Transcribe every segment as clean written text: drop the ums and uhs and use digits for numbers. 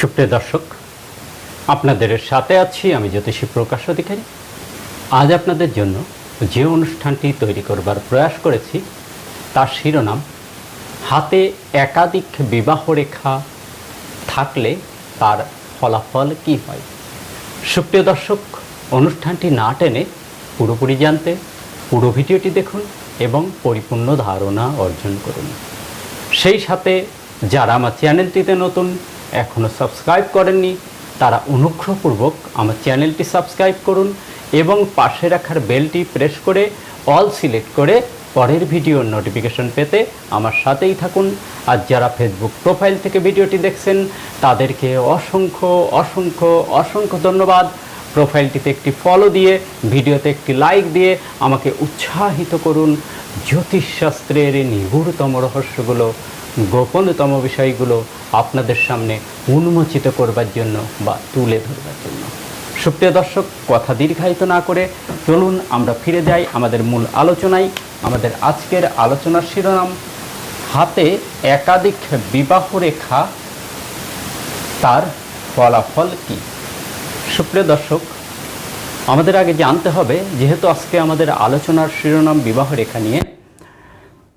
সুপ্রিয় দর্শক, আপনাদের সাথে আছি আমি জ্যোতিষী প্রকাশ অধিকারী। আজ আপনাদের জন্য যে অনুষ্ঠানটি তৈরি করবার প্রয়াস করেছি তার শিরোনাম হাতে একাধিক বিবাহ রেখা থাকলে তার ফলাফল কী হয়। সুপ্রিয় দর্শক, অনুষ্ঠানটি না টেনে পুরোপুরি জানতে পুরো ভিডিওটি দেখুন এবং পরিপূর্ণ ধারণা অর্জন করুন। সেই সাথে যারা আমার চ্যানেলটিতে নতুন, এখনও সাবস্ক্রাইব করেননি, তারা অনুগ্রহপূর্বক আমার চ্যানেলটি সাবস্ক্রাইব করুন এবং পাশে রাখার বেলটি প্রেস করে অল সিলেক্ট করে পরের ভিডিওর নোটিফিকেশন পেতে আমার সাথেই থাকুন। আর যারা ফেসবুক প্রোফাইল থেকে ভিডিওটি দেখছেন তাদেরকে অসংখ্য অসংখ্য অসংখ্য ধন্যবাদ। প্রোফাইলটিতে একটি ফলো দিয়ে, ভিডিওতে একটি লাইক দিয়ে আমাকে উৎসাহিত করুন জ্যোতিষশাস্ত্রের নিগূঢ়তম রহস্যগুলো, গোপনতম বিষয়গুলো আপনাদের সামনে উন্মোচিত করবার জন্য বা তুলে ধরবার জন্য। সুপ্রিয় দর্শক, কথা দীর্ঘায়িত না করে চলুন আমরা ফিরে যাই আমাদের মূল আলোচনায়। আমাদের আজকের আলোচনার শিরোনাম হাতে একাধিক বিবাহ রেখা, তার ফলাফল কী। সুপ্রিয় দর্শক, আমাদের আগে জানতে হবে, যেহেতু আজকে আমাদের আলোচনার শিরোনাম বিবাহ রেখা নিয়ে,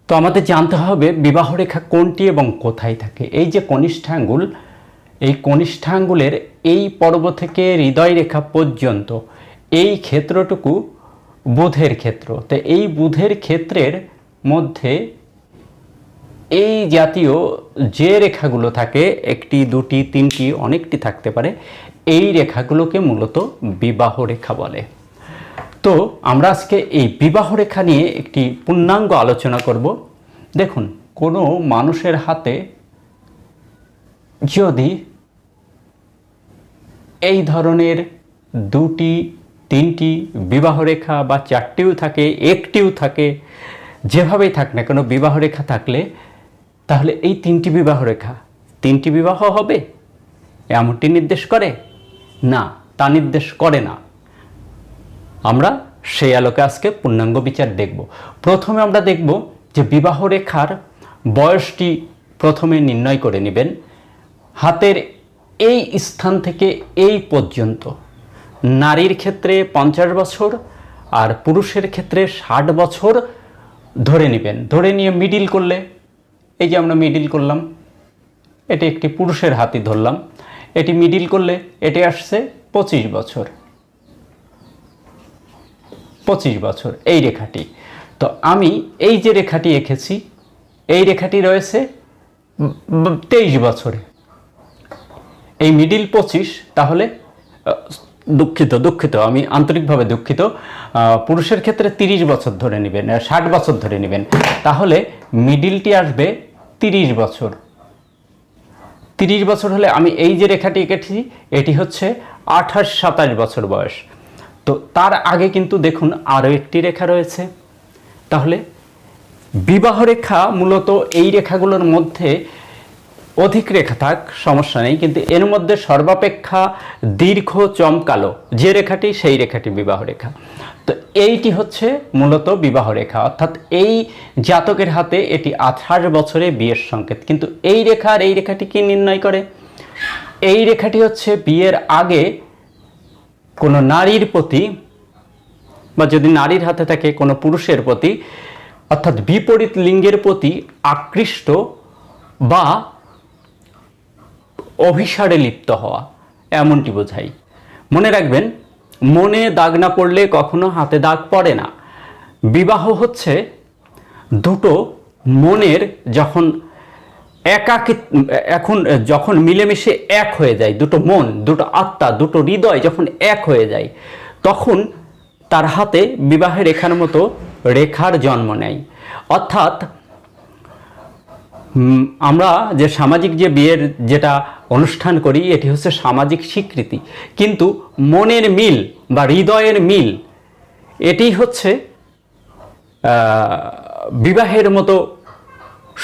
তো আমাদের জানতে হবে বিবাহ রেখা কোনটি এবং কোথায় থাকে। এই যে কনিষ্ঠ আঙ্গুল, এই কনিষ্ঠ আঙ্গুলের এই পর্ব থেকে হৃদয় রেখা পর্যন্ত এই ক্ষেত্রটুকু বুধের ক্ষেত্র। তো এই বুধের ক্ষেত্রের মধ্যে এই জাতীয় যে রেখাগুলো থাকে, একটি, দুটি, তিনটি, অনেকটি থাকতে পারে, এই রেখাগুলোকে মূলত বিবাহ রেখা বলে। তো আমরা আজকে এই বিবাহ রেখা নিয়ে একটি পূর্ণাঙ্গ আলোচনা করব। দেখুন, কোনো মানুষের হাতে যদি এই ধরনের দুটি, তিনটি বিবাহ রেখা বা চারটিও থাকে, একটিও থাকে, যেভাবেই থাক না কেন বিবাহ রেখা থাকলে, তাহলে এই তিনটি বিবাহ রেখা তিনটি বিবাহ হবে এমনটি নির্দেশ করে না, তা নির্দেশ করে না। আমরা সেই আলোকে আজকে পূর্ণাঙ্গ বিচার দেখব। প্রথমে আমরা দেখব যে বিবাহ রেখার বয়সটি প্রথমে নির্ণয় করে নেবেন। হাতের এই স্থান থেকে এই পর্যন্ত নারীর ক্ষেত্রে 50 বছর আর পুরুষের ক্ষেত্রে 60 বছর ধরে নেবেন। ধরে নিয়ে মিডিল করলে, এই যে আমরা মিডিল করলাম, এটি একটি পুরুষের হাতই ধরলাম, এটি মিডিল করলে এটি আসছে 25 বছর, 25 বছর এই রেখাটি। তো আমি এই যে রেখাটি এঁকেছি, এই রেখাটি রয়েছে 23 বছরে, এই মিডিল 25, তাহলে দুঃখিত, আমি আন্তরিকভাবে দুঃখিত, পুরুষের ক্ষেত্রে 30 বছর ধরে নেবেন, 60 বছর ধরে নেবেন, তাহলে মিডিলটি আসবে 30 বছর। 30 বছর হলে আমি এই যে রেখাটি এঁকেছি, এটি হচ্ছে 28-27 বছর বয়স। তো তার আগে কিন্তু দেখুন আরও একটি রেখা রয়েছে। তাহলে বিবাহ রেখা মূলত এই রেখাগুলোর মধ্যে অধিক রেখা থাক, সমস্যা নেই, কিন্তু এর মধ্যে সর্বাপেক্ষা দীর্ঘ চমকালো যে রেখাটি, সেই রেখাটি বিবাহ রেখা। তো এইটি হচ্ছে মূলত বিবাহ রেখা, অর্থাৎ এই জাতকের হাতে এটি 28 বছরে বিয়ের সংকেত। কিন্তু এই রেখা আর এই রেখাটি কি নির্ণয় করে? এই রেখাটি হচ্ছে বিয়ের আগে কোনো নারীর প্রতি, বা যদি নারীর হাতে থাকে কোনো পুরুষের প্রতি, অর্থাৎ বিপরীত লিঙ্গের প্রতি আকৃষ্ট বা অভিসারে লিপ্ত হওয়া, এমনটি বোঝায়। মনে রাখবেন, মনে দাগ না পড়লে কখনো হাতে দাগ পড়ে না। বিবাহ হচ্ছে দুটো মনের যখন যখন মিলেমিশে এক হয়ে যায়, দুটো মন, দুটো আত্মা, দুটো হৃদয় যখন এক হয়ে যায়, তখন তার হাতে বিবাহের রেখার মতো রেখার জন্ম নেয়। অর্থাৎ আমরা যে সামাজিক যে বিয়ের যেটা অনুষ্ঠান করি, এটি হচ্ছে সামাজিক স্বীকৃতি, কিন্তু মনের মিল বা হৃদয়ের মিল, এটি হচ্ছে বিবাহের মতো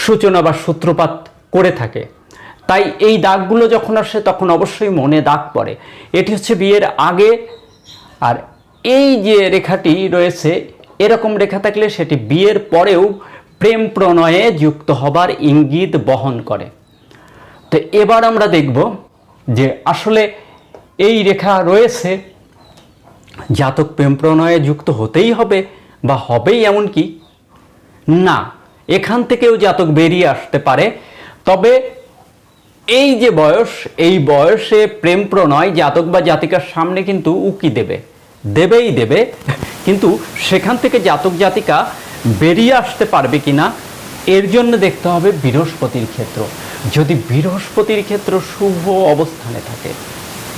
সূচনা বা সূত্রপাত করে থাকে। তাই এই দাগগুলো যখন আসে তখন অবশ্যই মনে দাগ পড়ে। এটি হচ্ছে বিয়ের আগে। আর এই যে রেখাটি রয়েছে, এরকম রেখা থাকলে সেটি বিয়ের পরেও প্রেম প্রণয়ে যুক্ত হবার ইঙ্গিত বহন করে। তো এবার আমরা দেখব যে আসলে এই রেখা রয়েছে, জাতক প্রেম প্রণয়ে যুক্ত হতেই হবে বা হবেই এমন কি না, এখান থেকেও জাতক বেরিয়ে আসতে পারে। তবে এই যে বয়স, এই বয়সে প্রেম প্রণয় জাতক বা জাতিকার সামনে কিন্তু উকি দেবেই দেবে, কিন্তু সেখান থেকে জাতক জাতিকা বেরিয়ে আসতে পারবে কিনা এর জন্য দেখতে হবে বৃহস্পতির ক্ষেত্র। যদি বৃহস্পতির ক্ষেত্র শুভ অবস্থানে থাকে,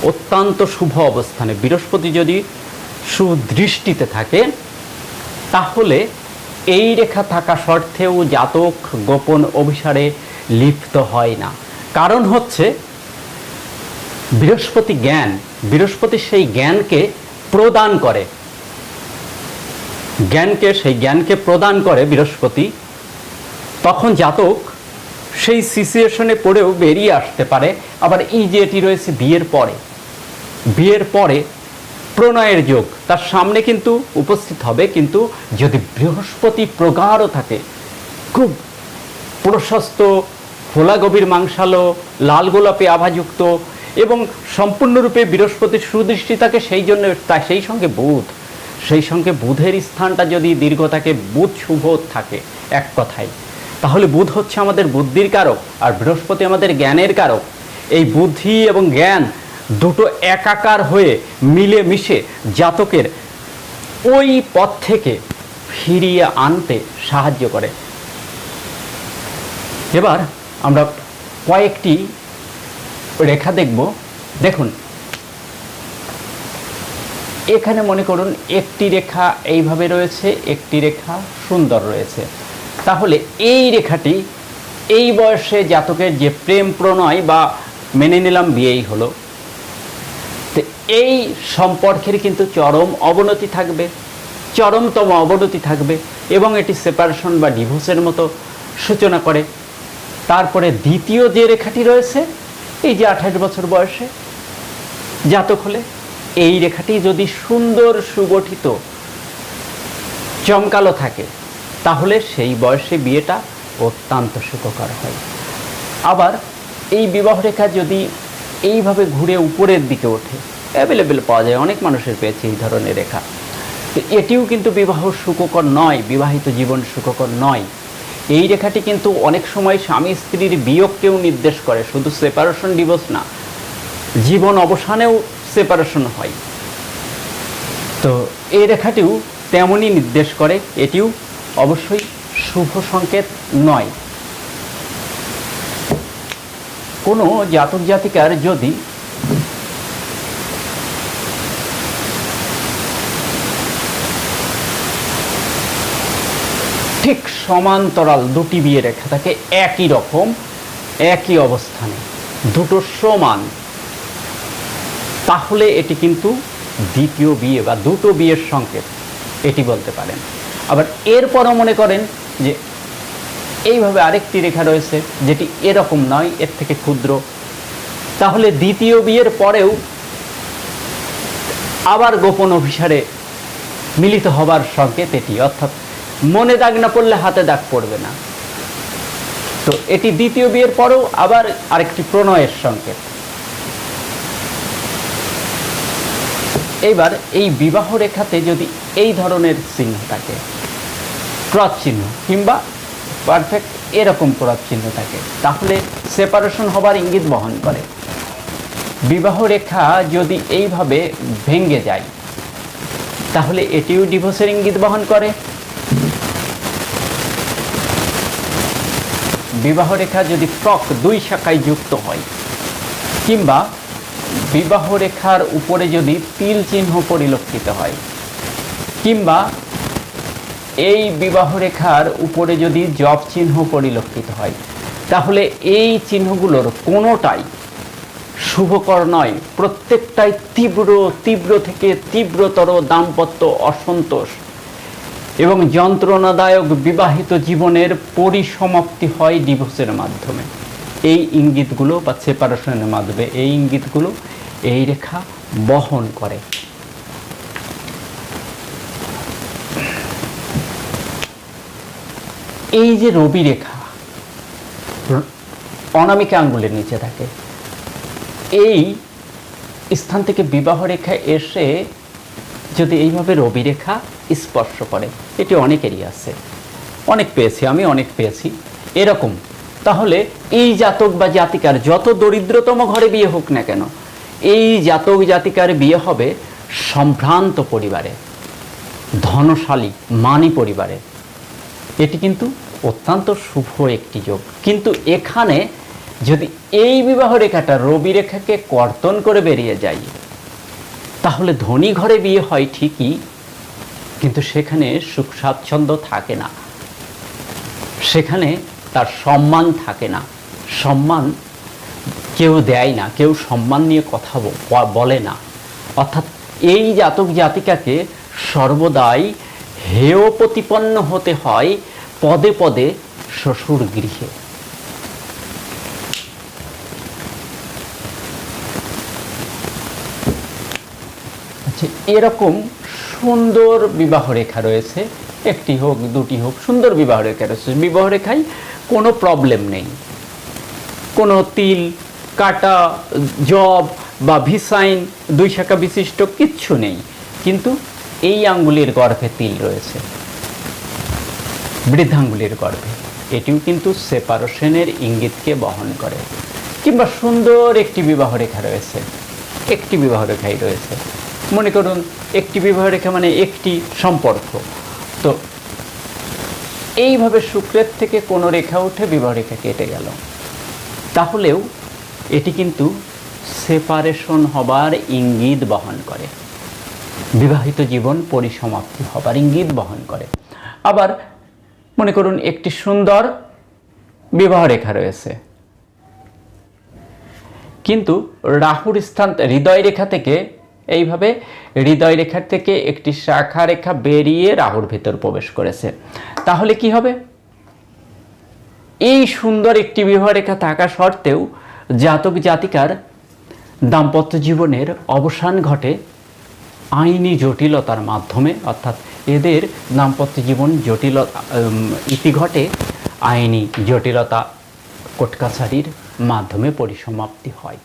অত্যন্ত শুভ অবস্থানে বৃহস্পতি যদি সুদৃষ্টিতে থাকে, তাহলে এই রেখা থাকা সত্ত্বেও জাতক গোপন অভিসারে লিপ্ত হয় না। কারণ হচ্ছে বৃহস্পতি জ্ঞান, বৃহস্পতি সেই জ্ঞানকে প্রদান করে, সেই জ্ঞানকে প্রদান করে বৃহস্পতি। তখন জাতক সেই সিচুয়েশনে পড়েও বেরিয়ে আসতে পারে। আবার এই যে এটি রয়েছে বিয়ের পরে প্রণয়ের যোগ তার সামনে কিন্তু উপস্থিত হবে, কিন্তু যদি বৃহস্পতি প্রগাঢ় থাকে, খুব প্রশস্ত, ফোলা গভীর মাংসালো, লাল গোলাপি আভাযুক্ত এবং সম্পূর্ণরূপে বৃহস্পতির সুদৃষ্টি থাকে, সেই সঙ্গে বুধের স্থানটা যদি দীর্ঘ থাকে, বুধ শুভ থাকে এক কথায়, তাহলে বুধ হচ্ছে আমাদের বুদ্ধির কারক আর বৃহস্পতি আমাদের জ্ঞানের কারক। এই বুদ্ধি এবং জ্ঞান দুটো একাকার হয়ে মিলে মিশে জাতকের ওই পথ থেকে ফিরিয়ে আনতে সাহায্য করে। এবার আমরা কয়েকটি রেখা দেখব। দেখুন, এখানে মনে করুন একটি রেখা এইভাবে রয়েছে, একটি রেখা সুন্দর রয়েছে। তাহলে এই রেখাটি এই বয়সে জাতকের যে প্রেম প্রণয় বা মেনে নিলাম বিয়েই হলো, তো এই সম্পর্কের কিন্তু চরমতম অবনতি থাকবে এবং এটি সেপারেশন বা ডিভোর্সের মতো সূচনা করে। তারপরে দ্বিতীয় যে রেখাটি রয়েছে, এই যে 28 বছর বয়সে জাতক হলে, এই রেখাটি যদি সুন্দর সুগঠিত চমকালো থাকে, তাহলে সেই বয়সে বিয়েটা অত্যন্ত সুখকর হয়। আবার এই বিবাহ রেখা যদি এইভাবে ঘুরে উপরের দিকে ওঠে, অ্যাভেলেবেল পাওয়া যায়, অনেক মানুষের পেয়েছে এই ধরনের রেখা, তো এটিও কিন্তু বিবাহ সুখকর নয়, বিবাহিত জীবন সুখকর নয়। এই রেখাটি কিন্তু অনেক সময় স্বামী স্ত্রীর বিয়োগকেও নির্দেশ করে, শুধু সেপারেশন ডিভোর্স না, জীবন অবসানেও সেপারেশন হয়। তো এই রেখাটিও তেমনই নির্দেশ করে, এটিও অবশ্যই শুভ সংকেত নয়। কোনো জাতক জাতিকার যদি ঠিক সমান্তরাল দুটি বিয়ে রেখা থাকে, একই রকম, একই অবস্থানে, দুটো সমান, তাহলে এটি কিন্তু দ্বিতীয় বিয়ে বা দুটো বিয়ের সংকেত, এটি বলতে পারেন। আবার এরপরও মনে করেন যে এইভাবে আরেকটি রেখা রয়েছে যেটি এরকম নয়, এর থেকে ক্ষুদ্র, তাহলে দ্বিতীয় বিয়ের পরেও আবার গোপন অভিসারে মিলিত হবার সংকেত এটি, অর্থাৎ মনে দাগ না পড়লে হাতে দাগ পড়বে না। তো এটি দ্বিতীয় বিয়ের পরেও আবার আরেকটি প্রণয়ের সংকেত। এইবার এই বিবাহ রেখাতে যদি এই ধরনের চিহ্ন থাকে, ক্রস চিহ্ন কিংবা পারফেক্ট এরকম ক্রস চিহ্ন থাকে, তাহলে সেপারেশন হবার ইঙ্গিত বহন করে। বিবাহ রেখা যদি এইভাবে ভেঙে যায়, তাহলে এটিও ডিভোর্সের ইঙ্গিত বহন করে। বিবাহ রেখা যদি ফ্রক দুই শাখায় যুক্ত হয়, কিংবা বিবাহ রেখার উপরে যদি তিল চিহ্ন পরিলক্ষিত হয়, কিংবা এই বিবাহ রেখার উপরে যদি জপ চিহ্ন পরিলক্ষিত হয়, তাহলে এই চিহ্নগুলোর কোনোটাই শুভকর নয়। প্রত্যেকটাই তীব্র থেকে তীব্রতর দাম্পত্য অসন্তোষ এবং যন্ত্রণাদায়ক বিবাহিত জীবনের পরিসমাপ্তি হয় ডিভোর্সের মাধ্যমে। এই ইঙ্গিতগুলো বা সেপারেশনের মাধ্যমে এই ইঙ্গিতগুলো এই রেখা বহন করে। এই যে রবি রেখা অনামিকা আঙ্গুলের নিচে থাকে, এই স্থান থেকে বিবাহ রেখা এসে যদি এইভাবে রবি রেখা স্পর্শ করে, এটি অনেকেরই আছে, অনেক পেয়েছি, আমি অনেক পেয়েছি এরকম। তাহলে এই জাতক বা জাতিকার যত দরিদ্রতম ঘরে বিয়ে হোক না কেন, এই জাতক জাতিকার বিয়ে হবে সম্ভ্রান্ত পরিবারে, ধনশালী মানি পরিবারে। এটি কিন্তু অত্যন্ত শুভ একটি যোগ। কিন্তু এখানে যদি এই বিবাহ রেখাটা রবি রেখাকে কর্তন করে বেরিয়ে যায়, তাহলে ধনী ঘরে বিয়ে হয় ঠিকই, কিন্তু সেখানে সুখ স্বাচ্ছন্দ্য থাকে না, সেখানে তার সম্মান থাকে না, সম্মান কেউ দেয় না, কেউ সম্মান নিয়ে কথা বলে না। অর্থাৎ এই জাতক জাতিকাকে সর্বদাই হেয় প্রতিপন্ন হতে হয় পদে পদে শ্বশুর গৃহে। আচ্ছা, এরকম সুন্দর বিবাহ রেখা রয়েছে, একটি হোক দুটি হোক, সুন্দর বিবাহ রেখা রয়েছে, বিবাহ রেখায় কোনো প্রবলেম নেই, কোনো তিল কাটা জব বা ভিসাইন 2 শাখা বিশিষ্ট কিচ্ছু নেই, কিন্তু এই আঙ্গুলের গর্ভে তিল রয়েছে, বৃদ্ধাঙ্গুলের গর্ভে, এটিও কিন্তু সেপারেশনের ইঙ্গিতকে বহন করে। কিংবা সুন্দর একটি বিবাহ রেখা রয়েছে, একটি বিবাহ রেখাই রয়েছে, মনে করুন একটি বিবাহ রেখা মানে একটি সম্পর্ক, তো এইভাবে শুক্রের থেকে কোনো রেখা উঠে বিবাহ রেখা কেটে গেল, তাহলেও এটি কিন্তু সেপারেশন হবার ইঙ্গিত বহন করে, বিবাহিত জীবন পরিসমাপ্তি হবার ইঙ্গিত বহন করে। আবার মনে করুন একটি সুন্দর বিবাহ রেখা রয়েছে, কিন্তু রাহুর স্থান হৃদয় রেখা থেকে, এইভাবে হৃদয় রেখার থেকে একটি শাখা রেখা বেরিয়ে রাহুর ভেতর প্রবেশ করেছে, তাহলে কি হবে? এই সুন্দর একটি বিবাহ রেখা থাকা সত্ত্বেও জাতক জাতিকার দাম্পত্য জীবনের অবসান ঘটে আইনি জটিলতার মাধ্যমে, অর্থাৎ এদের দাম্পত্য জীবন জটিলতা ইতি ঘটে আইনি জটিলতা, কোর্ট কাছারির মাধ্যমে পরিসমাপ্তি হয়।